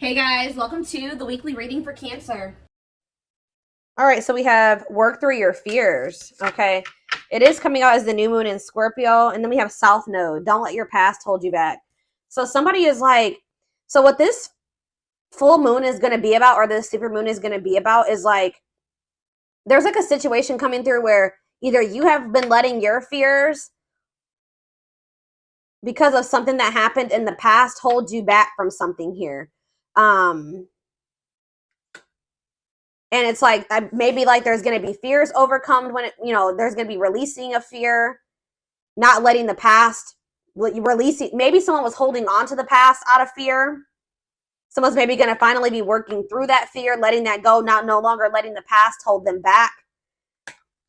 Hey guys, welcome to the weekly reading for Cancer. All right, so we have work through your fears. Okay. It is coming out as the new moon in Scorpio. And then we have South Node. Don't let your past hold you back. So somebody is like, so what this full moon is going to be about, or this super moon is going to be about, is like, there's like a situation coming through where either you have been letting your fears because of something that happened in the past hold you back from something here. And it's like maybe like there's going to be fears overcome when there's going to be releasing of fear, not letting the past releasing. Maybe someone was holding on to the past out of fear. Someone's maybe going to finally be working through that fear, letting that go, no longer letting the past hold them back.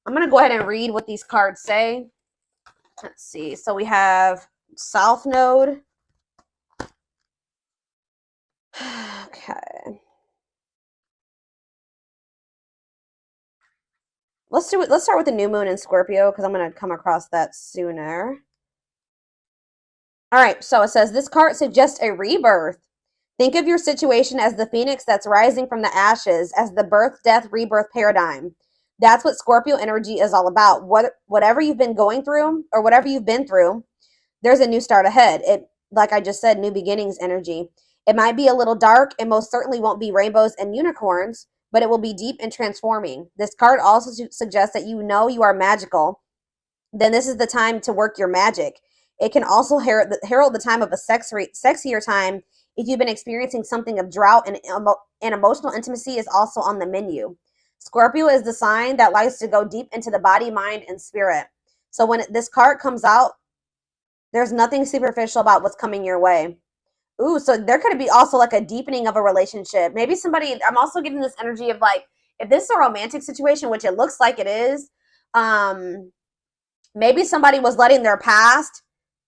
I'm going to go ahead and read what these cards say. Let's see. So we have South Node. Okay. Let's start with the new moon in Scorpio, because I'm going to come across that sooner. All right, so it says, this card suggests a rebirth. Think of your situation as the phoenix that's rising from the ashes, as the birth, death, rebirth paradigm. That's what Scorpio energy is all about. Whatever you've been going through, or whatever you've been through, there's a new start ahead. It, like I just said, new beginnings energy. It might be a little dark, and most certainly won't be rainbows and unicorns, but it will be deep and transforming. This card also suggests that you are magical. Then this is the time to work your magic. It can also herald the time of a sexier time. If you've been experiencing something of drought, and emotional intimacy is also on the menu. Scorpio is the sign that likes to go deep into the body, mind, and spirit. So when this card comes out, there's nothing superficial about what's coming your way. Ooh, so there could be also like a deepening of a relationship. Maybe somebody, I'm also getting this energy of like, if this is a romantic situation, which it looks like it is, maybe somebody was letting their past,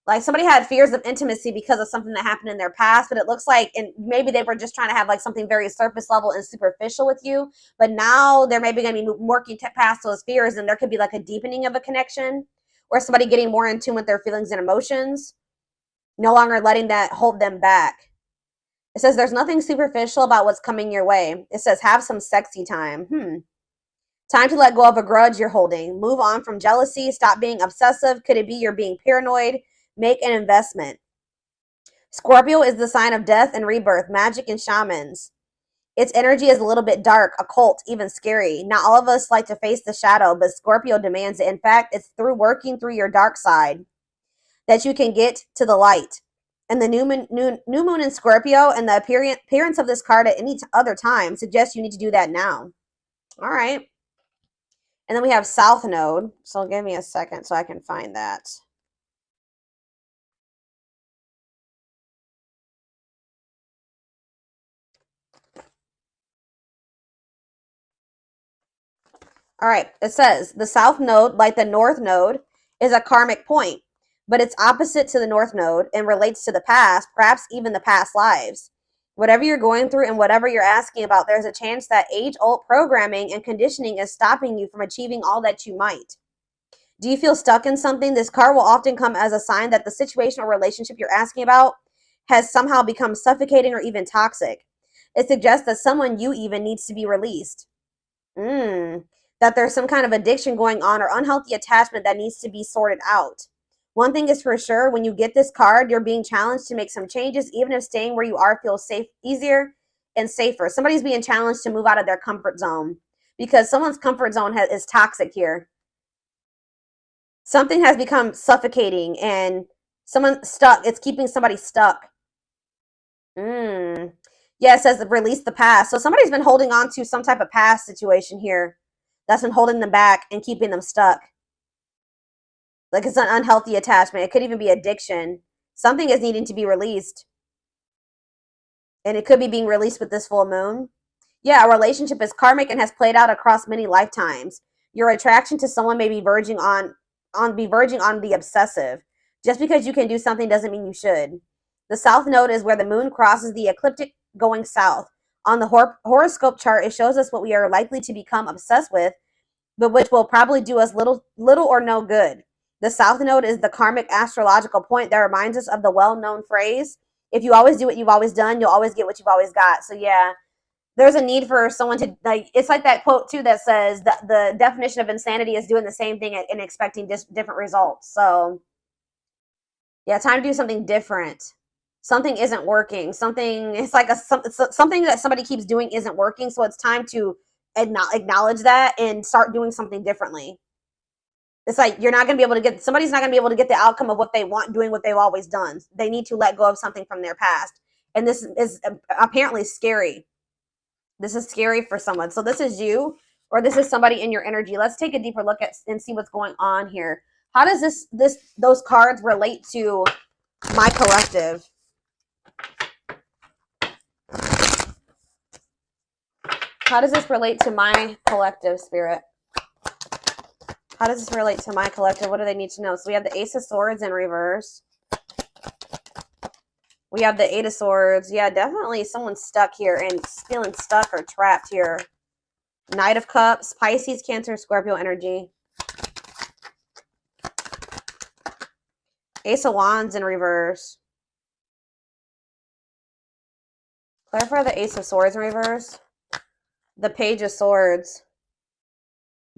like somebody had fears of intimacy because of something that happened in their past, but it looks like, and maybe they were just trying to have like something very surface level and superficial with you, but now they're maybe going to be working past those fears, and there could be like a deepening of a connection, or somebody getting more in tune with their feelings and emotions, no longer letting that hold them back. It says there's nothing superficial about what's coming your way. It says have some sexy time. Time to let go of a grudge you're holding. Move on from jealousy. Stop being obsessive. Could it be you're being paranoid? Make an investment. Scorpio is the sign of death and rebirth, magic and shamans. Its energy is a little bit dark, occult, even scary. Not all of us like to face the shadow, but Scorpio demands it. In fact, it's through working through your dark side that you can get to the light. And the new moon in Scorpio and the appearance of this card at any other time suggests you need to do that now. All right. And then we have South Node. So give me a second so I can find that. All right. It says the South Node, like the North Node, is a karmic point, but it's opposite to the North Node and relates to the past, perhaps even the past lives. Whatever you're going through and whatever you're asking about, there's a chance that age-old programming and conditioning is stopping you from achieving all that you might. Do you feel stuck in something? This card will often come as a sign that the situation or relationship you're asking about has somehow become suffocating or even toxic. It suggests that someone you even needs to be released. That there's some kind of addiction going on or unhealthy attachment that needs to be sorted out. One thing is for sure, when you get this card, you're being challenged to make some changes, even if staying where you are feels safe, easier and safer. Somebody's being challenged to move out of their comfort zone because someone's comfort zone is toxic here. Something has become suffocating and someone stuck. It's keeping somebody stuck. Yeah, it says release the past. So somebody's been holding on to some type of past situation here that's been holding them back and keeping them stuck. Like it's an unhealthy attachment. It could even be addiction. Something is needing to be released. And it could be being released with this full moon. Yeah, a relationship is karmic and has played out across many lifetimes. Your attraction to someone may be verging on the obsessive. Just because you can do something doesn't mean you should. The South Node is where the moon crosses the ecliptic going south. On the horoscope chart, it shows us what we are likely to become obsessed with, but which will probably do us little or no good. The South Node is the karmic astrological point that reminds us of the well-known phrase, If you always do what you've always done, you'll always get what you've always got. So yeah, there's a need for someone to, like, it's like that quote too that says that the definition of insanity is doing the same thing and expecting different results. So yeah, time to do something different. Something isn't working. Something, it's like something that somebody keeps doing isn't working. So it's time to acknowledge that and start doing something differently. It's like you're not going to be able to get, somebody's not going to be able to get the outcome of what they want doing what they've always done. They need to let go of something from their past. And this is apparently scary. This is scary for someone. So this is you, or this is somebody in your energy. Let's take a deeper look at and see what's going on here. How does those cards relate to my collective? How does this relate to my collective, Spirit? How does this relate to my collective? What do they need to know? So we have the Ace of Swords in reverse. We have the Eight of Swords. Yeah, definitely someone's stuck here and feeling stuck or trapped here. Knight of Cups, Pisces, Cancer, Scorpio energy. Ace of Wands in reverse. Clarify the Ace of Swords in reverse. The Page of Swords.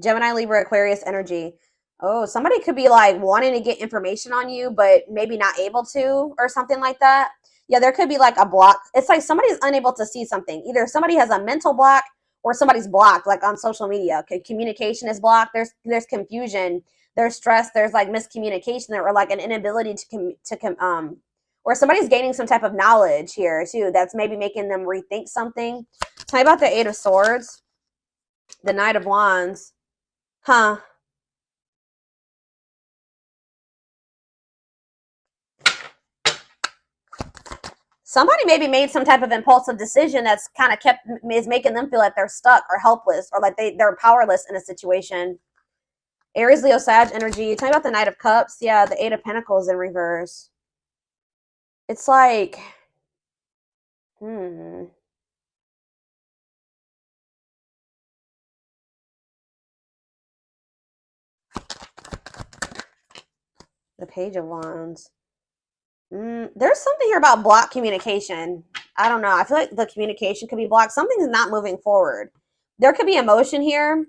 Gemini, Libra, Aquarius energy. Oh, somebody could be like wanting to get information on you, but maybe not able to, or something like that. Yeah, there could be like a block. It's like somebody's unable to see something. Either somebody has a mental block or somebody's blocked, like on social media. Communication is blocked. There's confusion. There's stress. There's like miscommunication, or like an inability or somebody's gaining some type of knowledge here too. That's maybe making them rethink something. Tell me about the Eight of Swords, the Knight of Wands. Huh. Somebody maybe made some type of impulsive decision that's kind of is making them feel like they're stuck or helpless, or like they're powerless in a situation. Aries, Leo, Sag energy. Tell me about the Knight of Cups. Yeah, the Eight of Pentacles in reverse. It's like, The Page of Wands. There's something here about blocked communication. I don't know. I feel like the communication could be blocked. Something's not moving forward. There could be emotion here.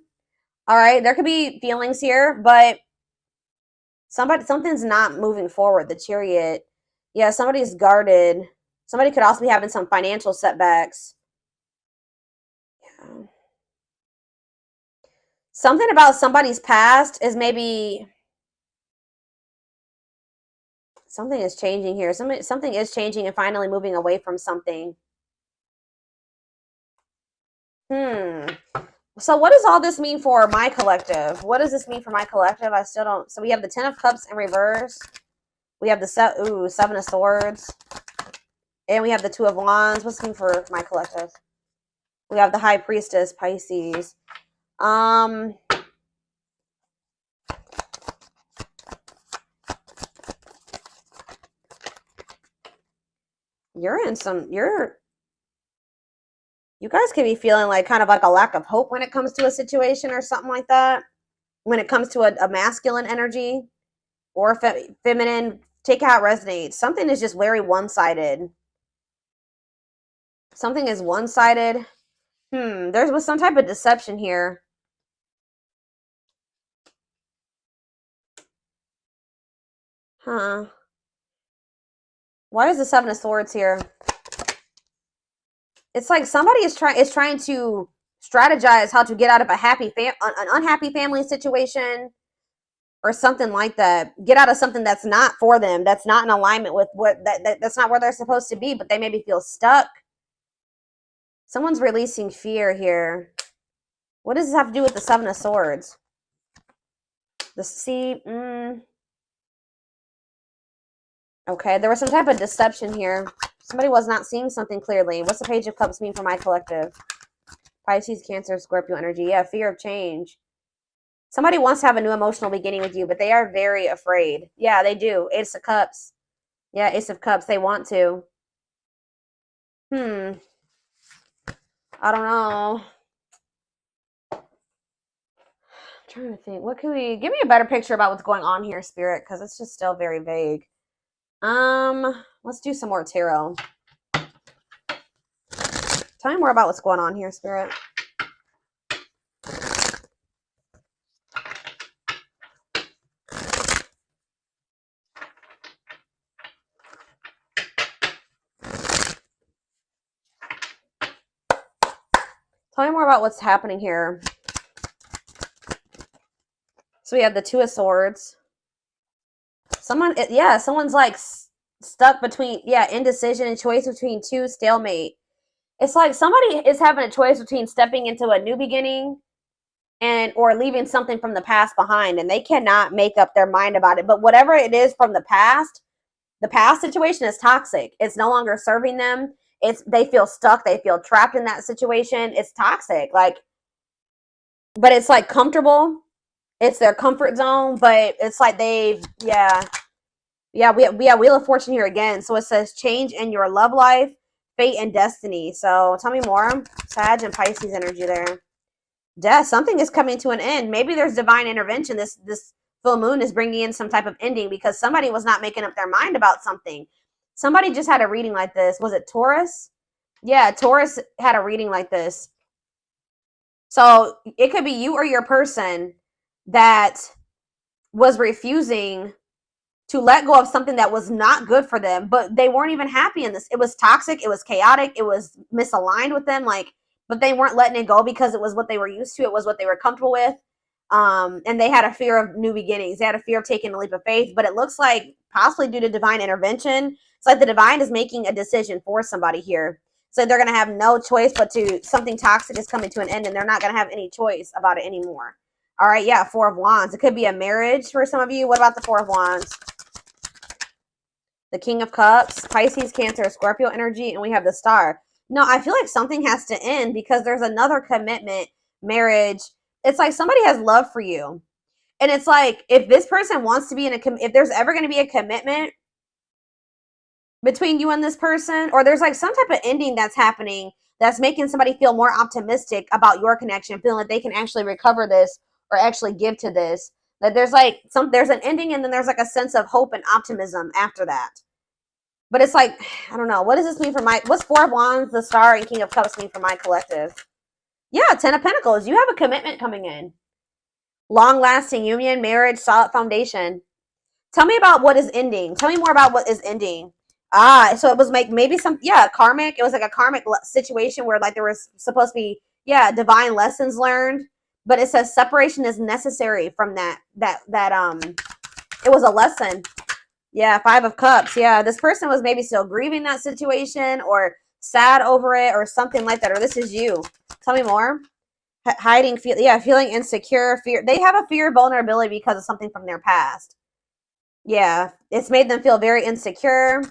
All right. There could be feelings here, but something's not moving forward. The Chariot. Yeah, somebody's guarded. Somebody could also be having some financial setbacks. Yeah. Something about somebody's past is maybe something is changing here. Something is changing and finally moving away from something. So what does all this mean for my collective? What does this mean for my collective? I still don't. So we have the Ten of Cups in reverse. We have the Seven of Swords. And we have the Two of Wands. What's it mean for my collective? We have the High Priestess, Pisces. You guys could be feeling like kind of like a lack of hope when it comes to a situation or something like that. When it comes to a masculine energy or feminine, take it how it resonates. Something is just very one-sided. Something is one-sided. There was some type of deception here. Huh. Why is the Seven of Swords here? It's like somebody is trying to strategize how to get out of an unhappy family situation or something like that. Get out of something that's not for them, that's not in alignment with that's not where they're supposed to be, but they maybe feel stuck. Someone's releasing fear here. What does this have to do with the Seven of Swords? Okay, there was some type of deception here. Somebody was not seeing something clearly. What's the Page of Cups mean for my collective? Pisces, Cancer, Scorpio energy. Yeah, fear of change. Somebody wants to have a new emotional beginning with you, but they are very afraid. Yeah, they do. Ace of Cups. Yeah, Ace of Cups. They want to. I don't know. I'm trying to think. What can we... Give me a better picture about what's going on here, Spirit, because it's just still very vague. Let's do some more tarot. Tell me more about what's going on here, Spirit. Tell me more about what's happening here. So we have the Two of Swords. Someone's like stuck between, indecision and choice between two, stalemate. It's like somebody is having a choice between stepping into a new beginning or leaving something from the past behind, and they cannot make up their mind about it. But whatever it is from the past situation is toxic. It's no longer serving them. They feel stuck. They feel trapped in that situation. It's toxic. But it's like comfortable. It's their comfort zone, but it's like we have Wheel of Fortune here again. So it says change in your love life, fate, and destiny. So tell me more. Sag and Pisces energy there. Death. Something is coming to an end. Maybe there's divine intervention. This full moon is bringing in some type of ending because somebody was not making up their mind about something. Somebody just had a reading like this. Was it Taurus? Yeah, Taurus had a reading like this. So it could be you or your person that was refusing to let go of something that was not good for them, but they weren't even happy in this. It was toxic. It was chaotic. It was misaligned with them. But they weren't letting it go because it was what they were used to. It was what they were comfortable with. And they had a fear of new beginnings. They had a fear of taking a leap of faith, but it looks like possibly due to divine intervention. It's like the divine is making a decision for somebody here. So they're going to have no choice but something toxic is coming to an end, and they're not going to have any choice about it anymore. All right, yeah, Four of Wands. It could be a marriage for some of you. What about the Four of Wands? The King of Cups, Pisces, Cancer, Scorpio energy, and we have the Star. No, I feel like something has to end because there's another commitment, marriage. It's like somebody has love for you. And it's like if this person wants to be if there's ever going to be a commitment between you and this person, or there's like some type of ending that's happening that's making somebody feel more optimistic about your connection, feeling like they can actually recover this or actually give to this. That there's an ending, and then there's like a sense of hope and optimism after that. But it's like, I don't know. What does this mean for what's Four of Wands, the Star, and King of Cups mean for my collective? Yeah, Ten of Pentacles. You have a commitment coming in. Long-lasting union, marriage, solid foundation. Tell me about what is ending. Tell me more about what is ending. So it was maybe karmic. It was like a karmic situation where like there was supposed to be, divine lessons learned. But it says separation is necessary from that it was a lesson. Yeah, Five of Cups. Yeah, this person was maybe still grieving that situation or sad over it or something like that. Or this is you. Tell me more. Hiding, feeling insecure, fear. They have a fear of vulnerability because of something from their past. Yeah, it's made them feel very insecure.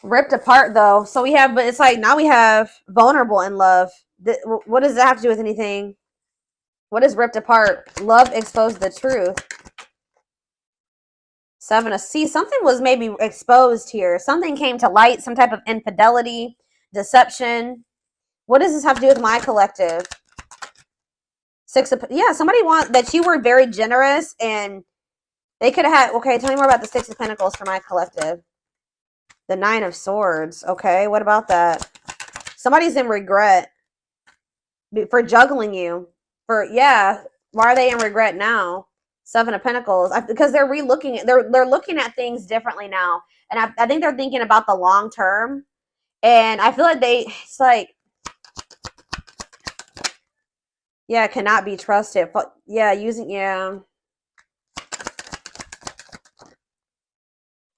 Ripped apart, though. So but it's like now we have vulnerable in love. What does that have to do with anything? What is ripped apart? Love exposed the truth. Seven of Sea. Something was maybe exposed here. Something came to light. Some type of infidelity, deception. What does this have to do with my collective? Somebody that you were very generous and they could have had, okay, tell me more about the Six of Pentacles for my collective. The Nine of Swords. Okay, what about that? Somebody's in regret for juggling you. Why are they in regret now? Seven of Pentacles. Because they're they're looking at things differently now. And I think they're thinking about the long term. And I feel like cannot be trusted.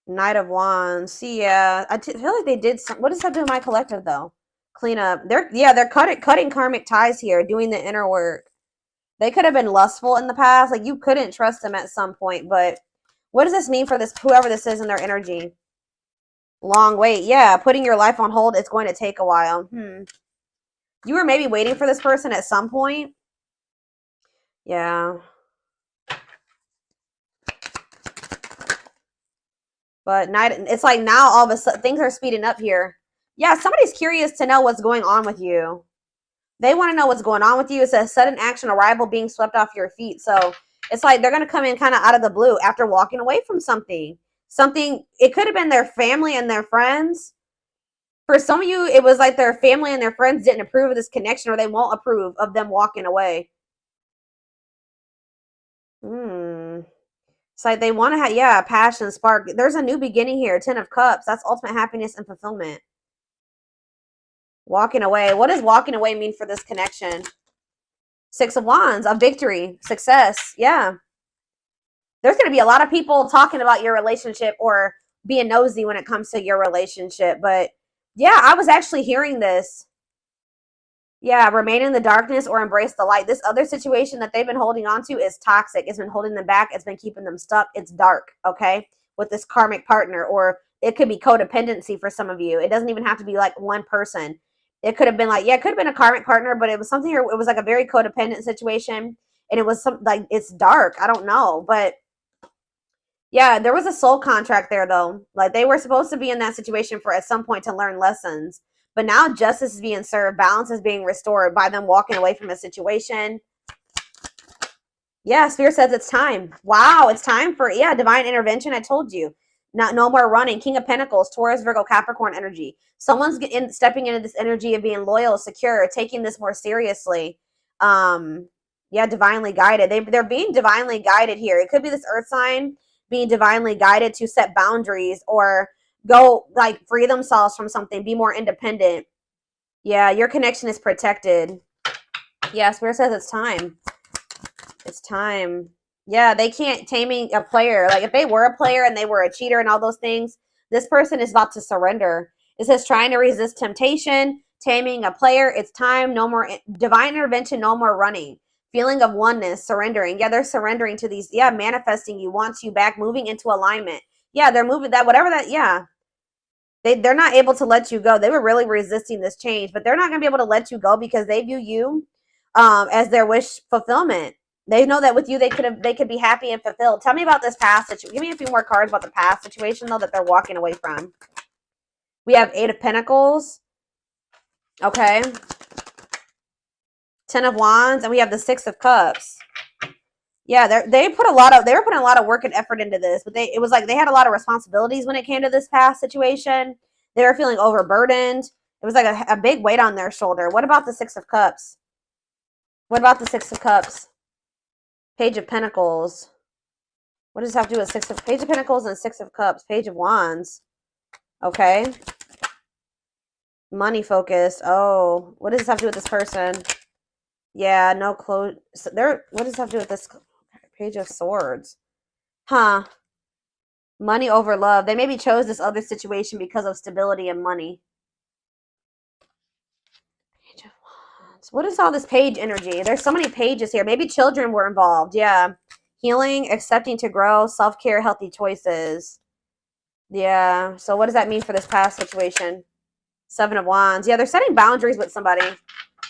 Knight of Wands. I feel like they did what does that do with my collective though? Clean up. They're cutting karmic ties here, doing the inner work. They could have been lustful in the past. Like you couldn't trust them at some point, but what does this mean for whoever this is in their energy? Long wait. Yeah, putting your life on hold. It's going to take a while. You were maybe waiting for this person at some point. Yeah. But it's like now all of a sudden things are speeding up here. Yeah, somebody's curious to know what's going on with you. They want to know what's going on with you. It's a sudden action, arrival, being swept off your feet. So It's like they're going to come in kind of out of the blue after walking away from something. Something, it could have been their family and their friends. For some of you, it was like their family and their friends didn't approve of this connection, or they won't approve of them walking away. It's like they want to have, yeah, passion, spark. There's a new beginning here. 10 of Cups. That's ultimate happiness and fulfillment. Walking away. What does walking away mean for this connection? 6 of Wands. A victory. Success. Yeah. There's going to be a lot of people talking about your relationship or being nosy when it comes to your relationship. But yeah, I was actually hearing this. Yeah, remain in the darkness or embrace the light. This other situation that they've been holding on to is toxic. It's been holding them back. It's been keeping them stuck. It's dark, okay, with this karmic partner. Or it could be codependency for some of you. It doesn't even have to be like one person. It could have been like, yeah, it could have been a karmic partner, but it was something, it was like a very codependent situation. And it was some, like, it's dark. I don't know. But yeah, there was a soul contract there, though. Like, they were supposed to be in that situation for at some point to learn lessons. But now justice is being served. Balance is being restored by them walking away from a situation. Yeah, Spirit says it's time. Wow, it's time for, yeah, divine intervention. I told you. No more running. King of Pentacles, Taurus, Virgo, Capricorn energy. Someone's stepping into this energy of being loyal, secure, taking this more seriously. Yeah, divinely guided. They're being divinely guided here. It could be this earth sign being divinely guided to set boundaries or go, like, free themselves from something, be more independent. Yeah, your connection is protected. Yeah, Spirit says it's time. It's time. Yeah, they can't taming a player. Like, if they were a player and they were a cheater and all those things, this person is about to surrender. It says trying to resist temptation, taming a player. It's time. No more divine intervention. No more running. Feeling of oneness, surrendering. Yeah, they're surrendering to these. Yeah, manifesting you, wants you back, moving into alignment. Yeah, they're moving that, whatever that, yeah. They're not able to let you go. They were really resisting this change, but they're not going to be able to let you go because they view you as their wish fulfillment. They know that with you, they could be happy and fulfilled. Tell me about this past situation. Give me a few more cards about the past situation, though, that they're walking away from. We have 8 of Pentacles. Okay. 10 of Wands, and we have the 6 of Cups. Yeah, they were putting a lot of work and effort into this, but it was like they had a lot of responsibilities when it came to this past situation. They were feeling overburdened. It was like a big weight on their shoulder. What about the 6 of Cups? What about the 6 of Cups? Page of Pentacles. What does this have to do with Page of Pentacles and 6 of Cups? Page of Wands. Okay. Money focus. Oh, what does this have to do with this person? Yeah, no clothes. What does this have to do with this? Page of Swords. Huh. Money over love. They maybe chose this other situation because of stability and money. Page of Wands. What is all this page energy? There's so many pages here. Maybe children were involved. Yeah. Healing, accepting to grow, self-care, healthy choices. Yeah. So what does that mean for this past situation? 7 of Wands. Yeah, they're setting boundaries with somebody.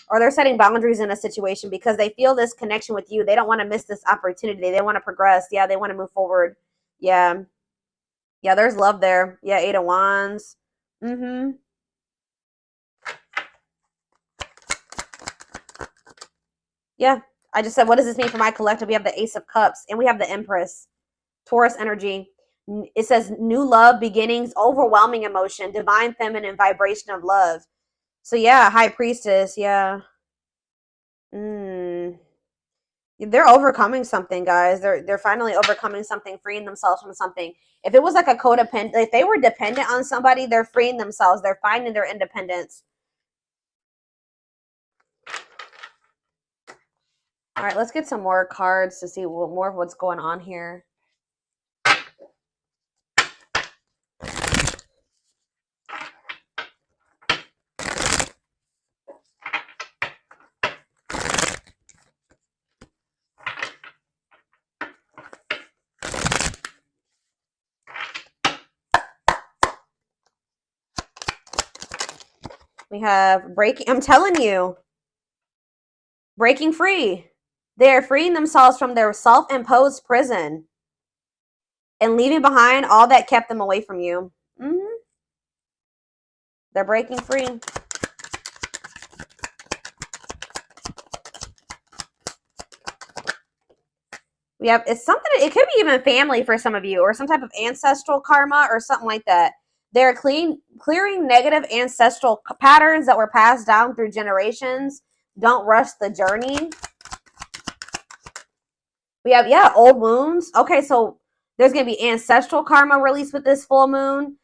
Or they're setting boundaries in a situation because they feel this connection with you. They don't want to miss this opportunity. They want to progress. Yeah, they want to move forward. Yeah. Yeah, there's love there. Yeah, 8 of Wands. Yeah, I just said, what does this mean for my collective? We have the Ace of Cups and we have the Empress. Taurus energy. It says new love, beginnings, overwhelming emotion, divine feminine vibration of love. So yeah, High Priestess. Yeah. They're overcoming something, guys. They're finally overcoming something, freeing themselves from something. If it was like a codependent, if they were dependent on somebody, they're freeing themselves. They're finding their independence. All right, let's get some more cards to see more of what's going on here. We have breaking. I'm telling you, breaking free. They're freeing themselves from their self-imposed prison and leaving behind all that kept them away from you. They're breaking free. We have, it's something, it could be even family for some of you, or some type of ancestral karma or something like that. They're clearing negative ancestral patterns that were passed down through generations. Don't rush the journey. We have, yeah, old wounds. Okay, so there's going to be ancestral karma released with this full moon,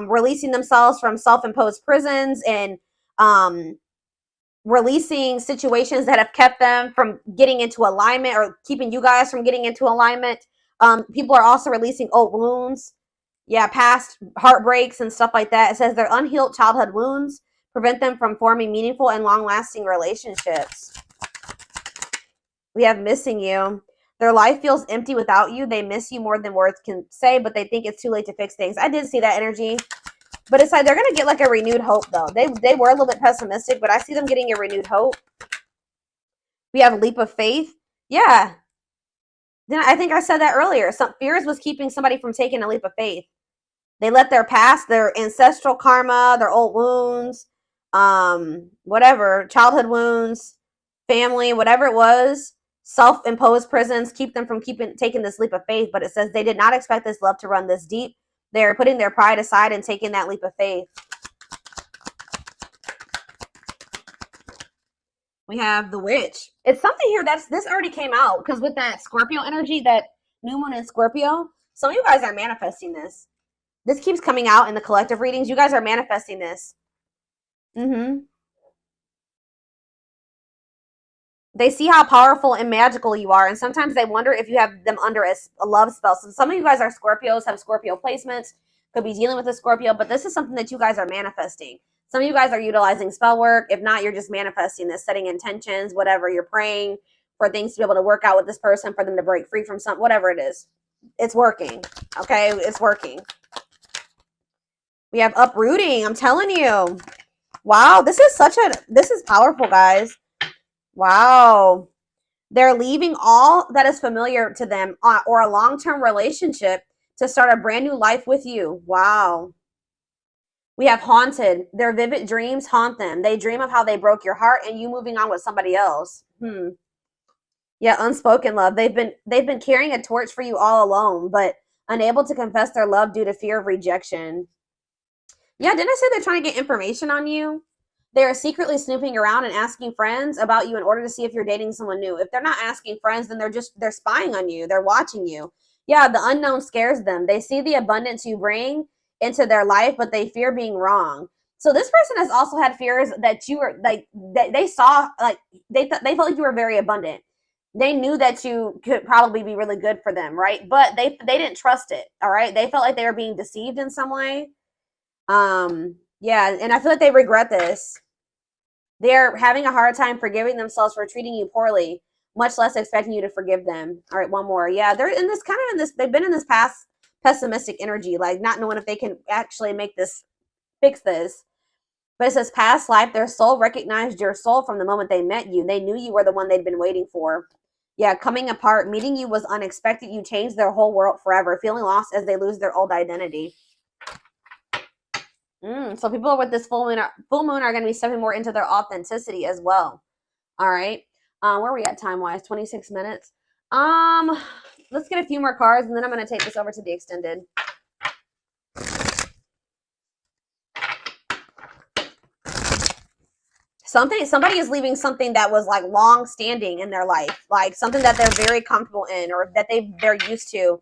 releasing themselves from self-imposed prisons, and releasing situations that have kept them from getting into alignment, or keeping you guys from getting into alignment. People are also releasing old wounds. Yeah, past heartbreaks and stuff like that. It says their unhealed childhood wounds prevent them from forming meaningful and long-lasting relationships. We have missing you. Their life feels empty without you. They miss you more than words can say, but they think it's too late to fix things. I did see that energy. But it's like they're going to get like a renewed hope, though. They were a little bit pessimistic, but I see them getting a renewed hope. We have a leap of faith. Yeah. Then I think I said that earlier. Some fears was keeping somebody from taking a leap of faith. They let their past, their ancestral karma, their old wounds, whatever, childhood wounds, family, whatever it was, self-imposed prisons, keep them from taking this leap of faith. But it says they did not expect this love to run this deep. They're putting their pride aside and taking that leap of faith. We have the witch. It's something here this already came out, because with that Scorpio energy, that new moon in Scorpio, some of you guys are manifesting this. This keeps coming out in the collective readings. You guys are manifesting this. They see how powerful and magical you are, and sometimes they wonder if you have them under a love spell. So some of you guys are Scorpios, have Scorpio placements, could be dealing with a Scorpio, but this is something that you guys are manifesting. Some of you guys are utilizing spell work. If not, you're just manifesting this, setting intentions, whatever. You're praying for things to be able to work out with this person, for them to break free from something, whatever it is. It's working, okay? It's working. We have uprooting. I'm telling you. Wow, this is powerful, guys. Wow. They're leaving all that is familiar to them, or a long-term relationship, to start a brand new life with you. Wow. We have haunted. Their vivid dreams haunt them. They dream of how they broke your heart and you moving on with somebody else. Yeah, unspoken love. They've been carrying a torch for you all alone, but unable to confess their love due to fear of rejection. Yeah, didn't I say they're trying to get information on you? They are secretly snooping around and asking friends about you in order to see if you're dating someone new. If they're not asking friends, then they're spying on you. They're watching you. Yeah, the unknown scares them. They see the abundance you bring into their life, but they fear being wrong. So this person has also had fears that you were like, that they saw, like they felt like you were very abundant. They knew that you could probably be really good for them, right? But they didn't trust it. All right, they felt like they were being deceived in some way. Yeah, and I feel like they regret this. They're having a hard time forgiving themselves for treating you poorly, much less expecting you to forgive them. All right, one more. Yeah, they're in this they've been in this past pessimistic energy, like not knowing if they can actually fix this. But it says past life, their soul recognized your soul from the moment they met you. They knew you were the one they'd been waiting for. Yeah, coming apart, meeting you was unexpected. You changed their whole world forever, feeling lost as they lose their old identity. So people with this full moon are going to be stepping more into their authenticity as well. All right. Where are we at time-wise? 26 minutes. Let's get a few more cards, and then I'm going to take this over to the extended. Somebody is leaving something that was like long-standing in their life, like something that they're very comfortable in, or that they're used to.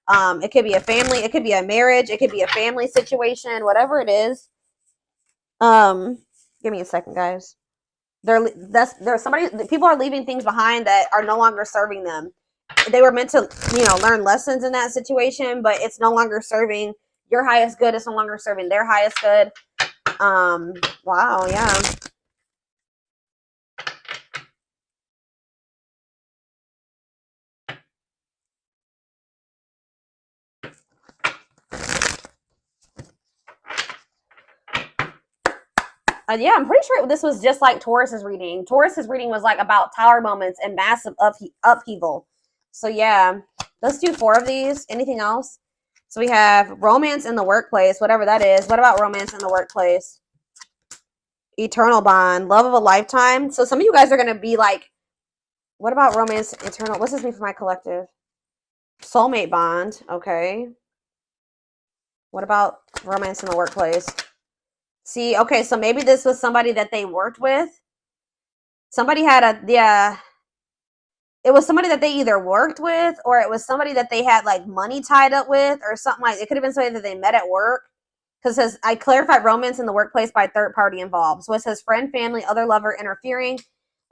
It could be a family, it could be a marriage, it could be a family situation, whatever it is. Give me a second, guys. People are leaving things behind that are no longer serving them. They were meant to, learn lessons in that situation, but it's no longer serving your highest good. It's no longer serving their highest good. Wow, yeah. Yeah, I'm pretty sure this was just like Taurus's reading. Taurus's reading was like about tower moments and massive upheaval. So yeah, let's do 4 of these. Anything else? So we have romance in the workplace, whatever that is. What about romance in the workplace? Eternal bond, love of a lifetime. So some of you guys are going to be like, what about romance eternal? What's this mean for my collective? Soulmate bond. Okay. What about romance in the workplace? See, okay, so maybe this was somebody that they worked with. Somebody had a, yeah, it was somebody that they either worked with or it was somebody that they had like money tied up with or something like it could have been somebody that they met at work. Because it says, I clarified romance in the workplace by third party involved. So it says friend, family, other lover interfering.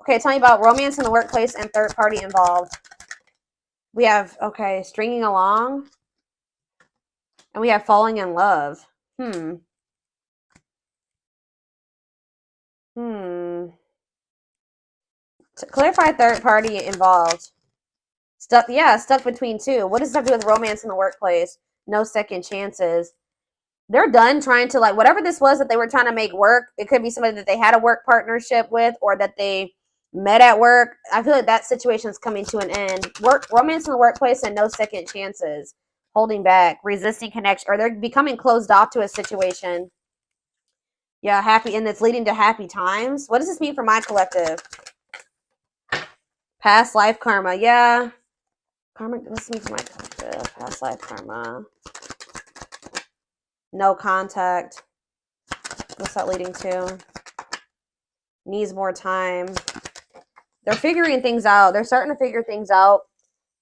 Okay, tell me about romance in the workplace and third party involved. We have, okay, stringing along. And we have falling in love. Hmm. To clarify third party involved. Stuck, yeah, stuck between two. What does that do with romance in the workplace? No second chances. They're done trying to, like, whatever this was that they were trying to make work. It could be somebody that they had a work partnership with or that they met at work. I feel like that situation is coming to an end. Romance in the workplace and no second chances. Holding back, resisting connection, or they're becoming closed off to a situation. Yeah, happy, and it's leading to happy times. What does this mean for my collective? Past life karma. Yeah. Karma, what's this mean for my collective? Past life karma. No contact. What's that leading to? Needs more time. They're figuring things out. They're starting to figure things out.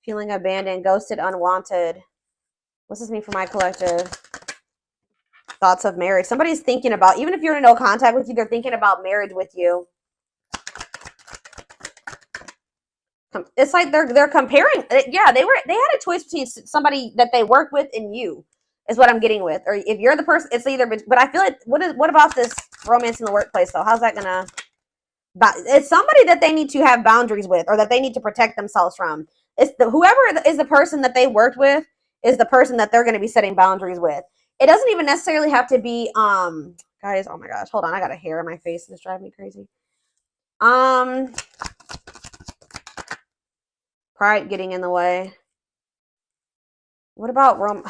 Feeling abandoned, ghosted, unwanted. What's this mean for my collective? Thoughts of marriage. Somebody's thinking about, even if you're in no contact with you, they're thinking about marriage with you. It's like they're comparing. Yeah, they had a choice between somebody that they work with and you. Is what I'm getting with. Or if you're the person, it's either. But I feel like what about this romance in the workplace though? How's that gonna? But it's somebody that they need to have boundaries with, or that they need to protect themselves from. It's whoever is the person that they worked with is the person that they're going to be setting boundaries with. It doesn't even necessarily have to be guys. Oh my gosh, hold on, I got a hair in my face. It's driving me crazy. Pride getting in the way. What about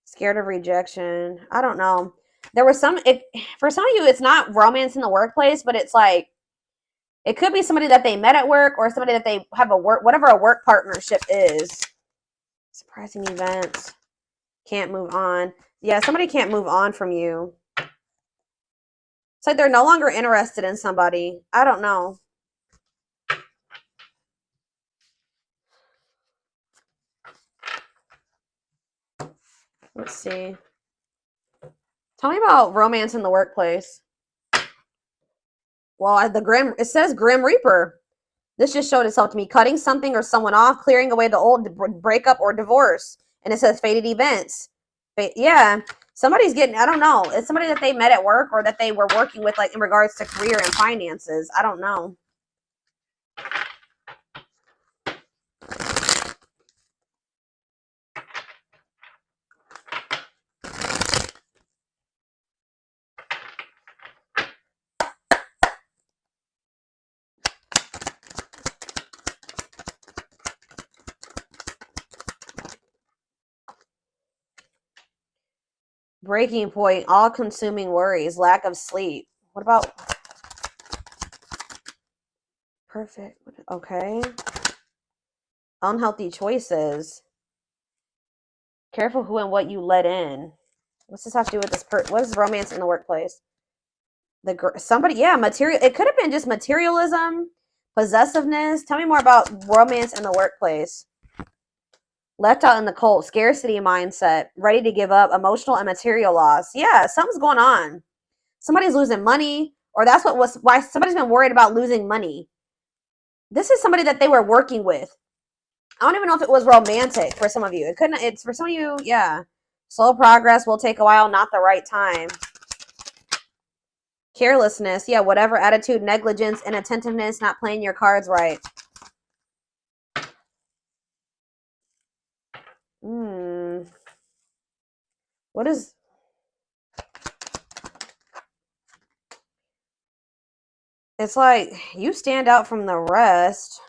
scared of rejection? I don't know. There was for some of you, it's not romance in the workplace, but it's like it could be somebody that they met at work or somebody that they have whatever a work partnership is. Surprising events. Can't move on. Yeah, somebody can't move on from you. It's like they're no longer interested in somebody. I don't know. Let's see. Tell me about romance in the workplace. Well, it says Grim Reaper. This just showed itself to me. Cutting something or someone off, clearing away the old, breakup or divorce. And it says fated events. Yeah, somebody's getting, I don't know. It's somebody that they met at work or that they were working with, like in regards to career and finances. I don't know. Breaking point, all-consuming worries, lack of sleep. What about perfect? Okay. Unhealthy choices. Careful who and what you let in. What's this have to do with this? What is romance in the workplace? Somebody, yeah, material. It could have been just materialism, possessiveness. Tell me more about romance in the workplace. Left out in the cold, scarcity mindset, ready to give up, emotional and material loss. Yeah, something's going on. Somebody's losing money, or that's why somebody's been worried about losing money. This is somebody that they were working with. I don't even know if it was romantic for some of you. It's for some of you, yeah. Slow progress will take a while, not the right time. Carelessness, yeah, whatever attitude, negligence, inattentiveness, not playing your cards right. What is... It's like you stand out from the rest.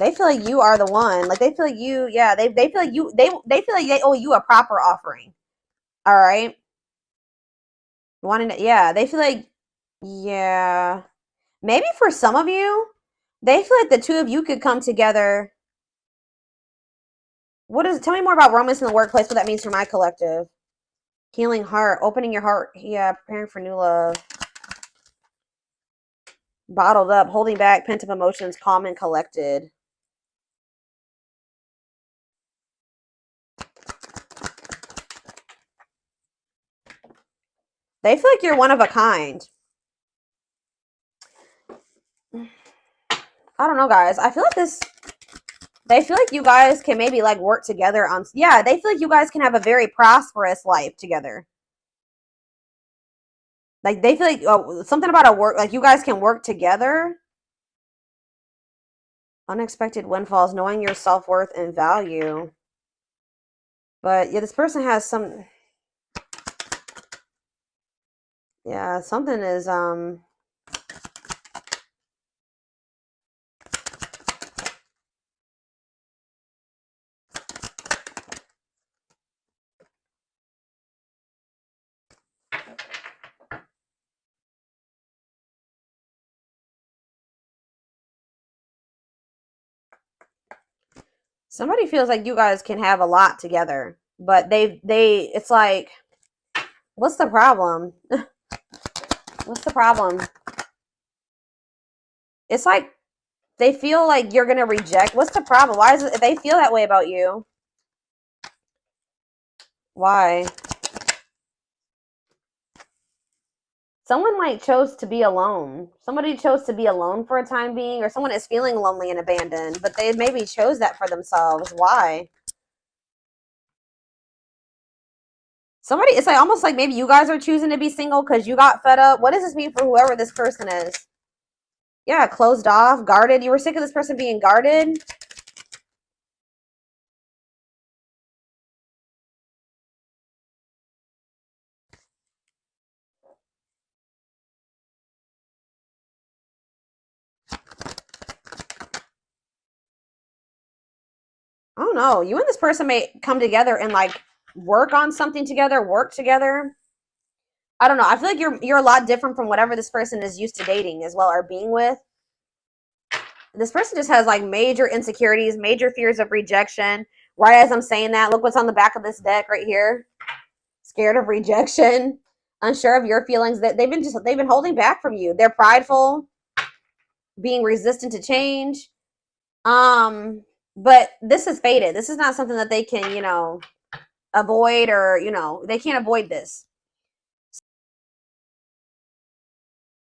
They feel like you are the one. Like they feel like you, yeah, they feel like you, they feel like they owe you a proper offering. All right. Yeah, they feel like, yeah. Maybe for some of you, they feel like the two of you could come together Tell me more about romance in the workplace, what that means for my collective. Healing heart, opening your heart. Yeah, preparing for new love. Bottled up, holding back, pent up emotions, calm and collected. They feel like you're one of a kind. I don't know, guys. I feel like they feel like you guys can maybe like work together on, yeah, they feel like you guys can have a very prosperous life together. Like they feel like something about a work, like you guys can work together. Unexpected windfalls, knowing your self-worth and value. But yeah, this person has some, yeah, something is somebody feels like you guys can have a lot together, but it's like, what's the problem? What's the problem? It's like they feel like you're gonna reject. What's the problem? Why is it they feel that way about you? Why? Someone like chose to be alone. Somebody chose to be alone for a time being, or someone is feeling lonely and abandoned, but they maybe chose that for themselves. Why? Somebody, it's like almost like maybe you guys are choosing to be single because you got fed up. What does this mean for whoever this person is? Yeah, closed off, guarded. You were sick of this person being guarded. I don't know. You and this person may come together and like work on something together, work together. I don't know. I feel like you're a lot different from whatever this person is used to dating as well or being with. This person just has like major insecurities, major fears of rejection. Right as I'm saying that, look what's on the back of this deck right here. Scared of rejection, unsure of your feelings. That they've been holding back from you. They're prideful, being resistant to change. But this is fated. This is not something that they can, avoid, or they can't avoid this.